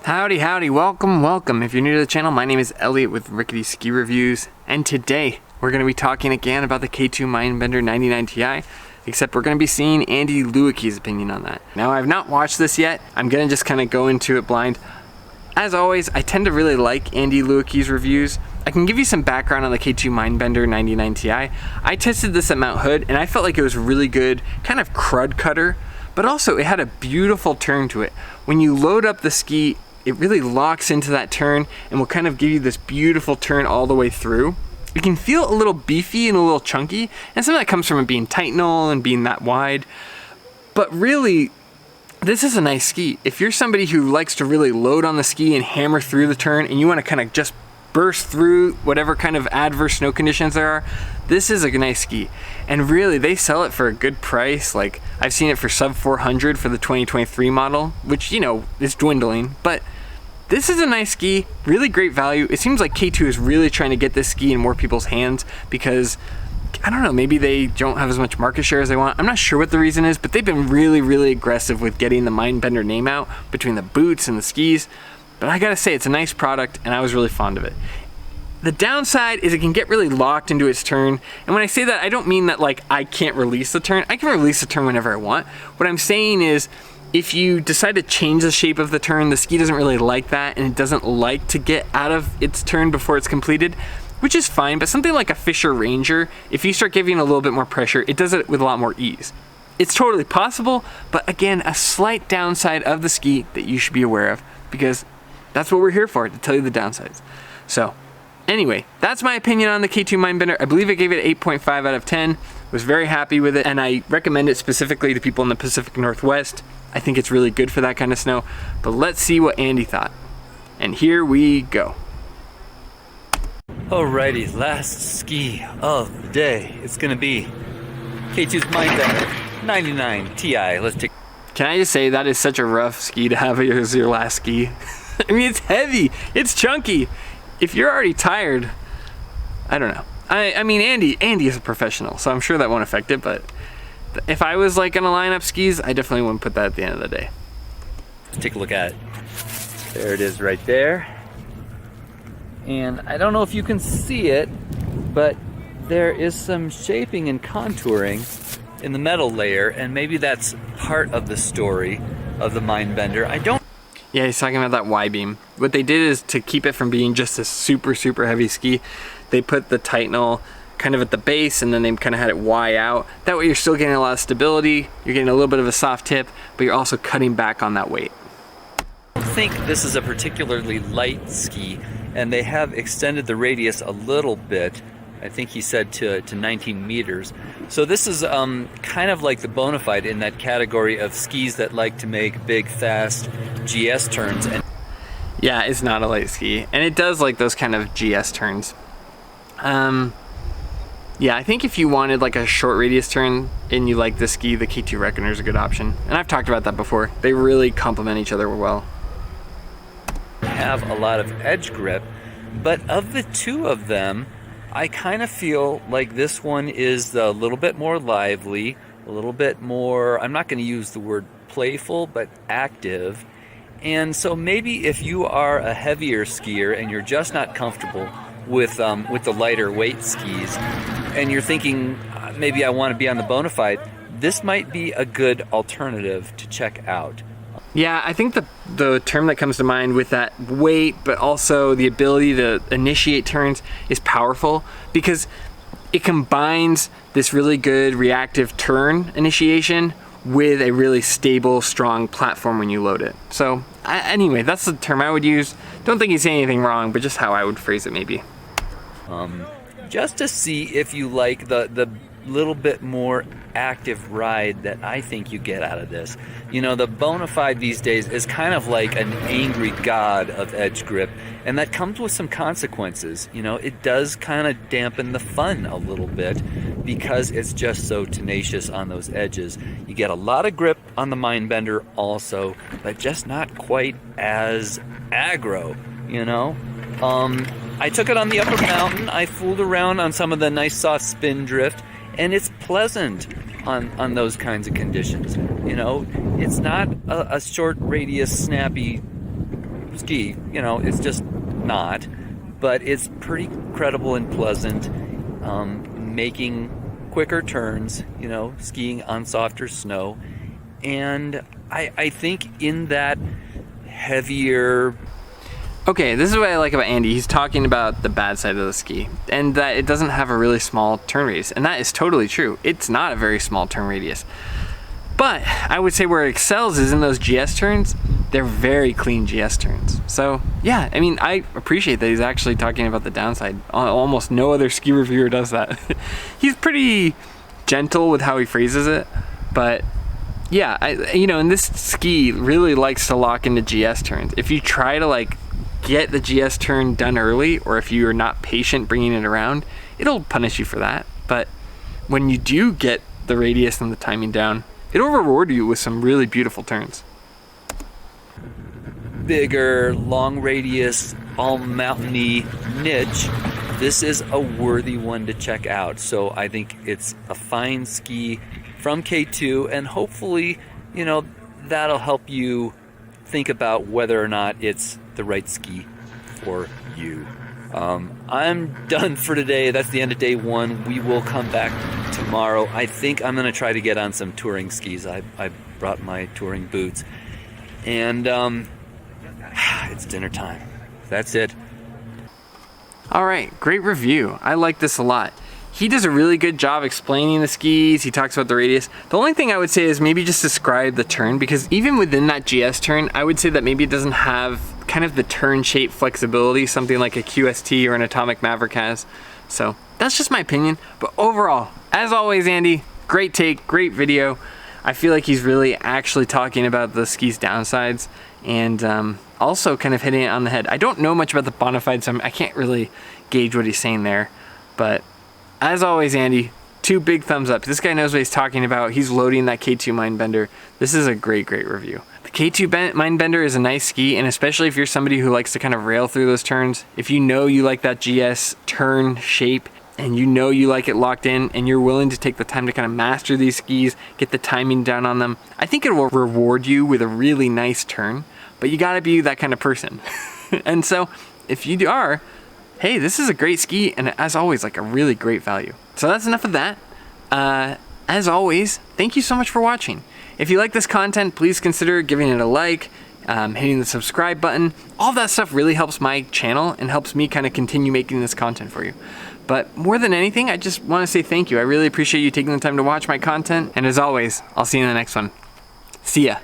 Howdy, howdy, welcome. If you're new to the channel, my name is Elliott with Rickety Ski Reviews, and today we're going to be talking again about the K2 Mindbender 99 Ti, except we're going to be seeing Andy Lewicky's opinion on that. Now, I've not watched this yet. I'm going to just kind of go into it blind. As always, I tend to really like Andy Lewicky's reviews. I can give you some background on the K2 Mindbender 99 Ti. I tested this at Mount Hood, and I felt like it was really good, kind of crud cutter, but also it had a beautiful turn to it. When you load up the ski, it really locks into that turn and will kind of give you this beautiful turn all the way through. It can feel a little beefy and a little chunky, and some of that comes from it being Titanal and being that wide. But really, this is a nice ski. If you're somebody who likes to really load on the ski and hammer through the turn, and you want to kind of just burst through whatever kind of adverse snow conditions there are, this is a nice ski. And really, they sell it for a good price. Like, I've seen it for sub 400 for the 2023 model, which, you know, is dwindling, but this is a nice ski, really great value. It seems like K2 is really trying to get this ski in more people's hands because, I don't know, maybe they don't have as much market share as they want. I'm not sure what the reason is, but they've been really aggressive with getting the Mindbender name out between the boots and the skis. But I gotta say, it's a nice product, and I was really fond of it. The downside is it can get really locked into its turn. And when I say that, I don't mean that like I can't release the turn. I can release the turn whenever I want. What I'm saying is, if you decide to change the shape of the turn, the ski doesn't really like that, and it doesn't like to get out of its turn before it's completed, which is fine. But something like a Fisher Ranger, if you start giving a little bit more pressure, it does it with a lot more ease. It's totally possible, but again, a slight downside of the ski that you should be aware of, because that's what we're here for, to tell you the downsides. So anyway, that's my opinion on the K2 Mindbender. I believe I gave it 8.5 out of 10. Was very happy with it, and I recommend it specifically to people in the Pacific Northwest. I think it's really good for that kind of snow. But let's see what Andy thought. And here we go. Alrighty, last ski of the day. It's gonna be K2's Mindbender 99 Ti. Let's take. Can I just say that is such a rough ski to have as your last ski? I mean, it's heavy, it's chunky. If you're already tired, I don't know. I mean, Andy is a professional, so I'm sure that won't affect it, but if I was like gonna line up skis, I definitely wouldn't put that at the end of the day. Let's take a look at it. There it is right there. And I don't know if you can see it, but there is some shaping and contouring in the metal layer, and maybe that's part of the story of the Mindbender. I don't. Yeah, he's talking about that Y-beam. What they did is, to keep it from being just a super heavy ski, they put the Titanal kind of at the base, and then they kind of had it Y out. That way you're still getting a lot of stability, you're getting a little bit of a soft tip, but you're also cutting back on that weight. I think this is a particularly light ski, and they have extended the radius a little bit. I think he said to 19 meters. So this is kind of like the Bonafide in that category of skis that like to make big, fast GS turns. And yeah, it's not a light ski, and it does like those kind of GS turns. Yeah, I think if you wanted like a short radius turn and you like this ski, the K2 Reckoner is a good option. And I've talked about that before. They really complement each other well. Have a lot of edge grip, but of the two of them, I kind of feel like this one is a little bit more lively, a little bit more, I'm not going to use the word playful, but active. And so maybe if you are a heavier skier and you're just not comfortable with the lighter weight skis, and you're thinking, maybe I want to be on the Bonafide, this might be a good alternative to check out. Yeah, I think the term that comes to mind with that weight, but also the ability to initiate turns, is powerful, because it combines this really good reactive turn initiation with a really stable, strong platform when you load it. So anyway, that's the term I would use. Don't think he's saying anything wrong, but just how I would phrase it maybe. Just to see if you like the little bit more active ride that I think you get out of this. You know, the Bonafide these days is kind of like an angry god of edge grip, and that comes with some consequences. You know, it does kind of dampen the fun a little bit because it's just so tenacious on those edges. You get a lot of grip on the Mindbender also, but just not quite as aggro, you know? I took it on the upper mountain. I fooled around on some of the nice soft spin drift, and it's pleasant on those kinds of conditions. You know, it's not a short radius snappy ski. You know, it's just not. But it's pretty credible and pleasant, making quicker turns, you know, skiing on softer snow. And I think in that heavier... Okay, this is what I like about Andy. He's talking about the bad side of the ski, and that it doesn't have a really small turn radius, and that is totally true. It's not a very small turn radius. But I would say where it excels is in those GS turns. They're very clean GS turns. So yeah, I mean, I appreciate that he's actually talking about the downside. Almost no other ski reviewer does that. He's pretty gentle with how he phrases it, but yeah, you know, and this ski really likes to lock into GS turns. If you try to like get the GS turn done early, or if you are not patient bringing it around, it'll punish you for that. But when you do get the radius and the timing down, it'll reward you with some really beautiful turns. Bigger, long radius, all mountainy niche, this is a worthy one to check out. So I think it's a fine ski from K2, and hopefully, you know, that'll help you think about whether or not it's the right ski for you. I'm done for today. That's the end of day one. We will come back tomorrow. I think I'm going to try to get on some touring skis. I brought my touring boots. And it's dinner time. That's it. All right, great review. I like this a lot. He does a really good job explaining the skis. He talks about the radius. The only thing I would say is maybe just describe the turn, because even within that GS turn, I would say that maybe it doesn't have kind of the turn shape flexibility something like a QST or an Atomic Maverick has. So that's just my opinion. But overall, as always, Andy, great take, great video. I feel like he's really actually talking about the ski's downsides, and also kind of hitting it on the head. I don't know much about the Bonafide, so I can't really gauge what he's saying there. But as always, Andy, 2 big thumbs up. This guy knows what he's talking about. He's loading that K2 Mindbender. This is a great review. The K2 Mindbender is a nice ski, and especially if you're somebody who likes to kind of rail through those turns, if you know you like that GS turn shape, and you know you like it locked in, and you're willing to take the time to kind of master these skis, get the timing down on them, I think it will reward you with a really nice turn, but you gotta be that kind of person. And so, if you are, hey, this is a great ski, and as always, like a really great value. So that's enough of that. As always, thank you so much for watching. If you like this content, please consider giving it a like, hitting the subscribe button. All that stuff really helps my channel and helps me kind of continue making this content for you. But more than anything, I just want to say thank you. I really appreciate you taking the time to watch my content. And as always, I'll see you in the next one. See ya.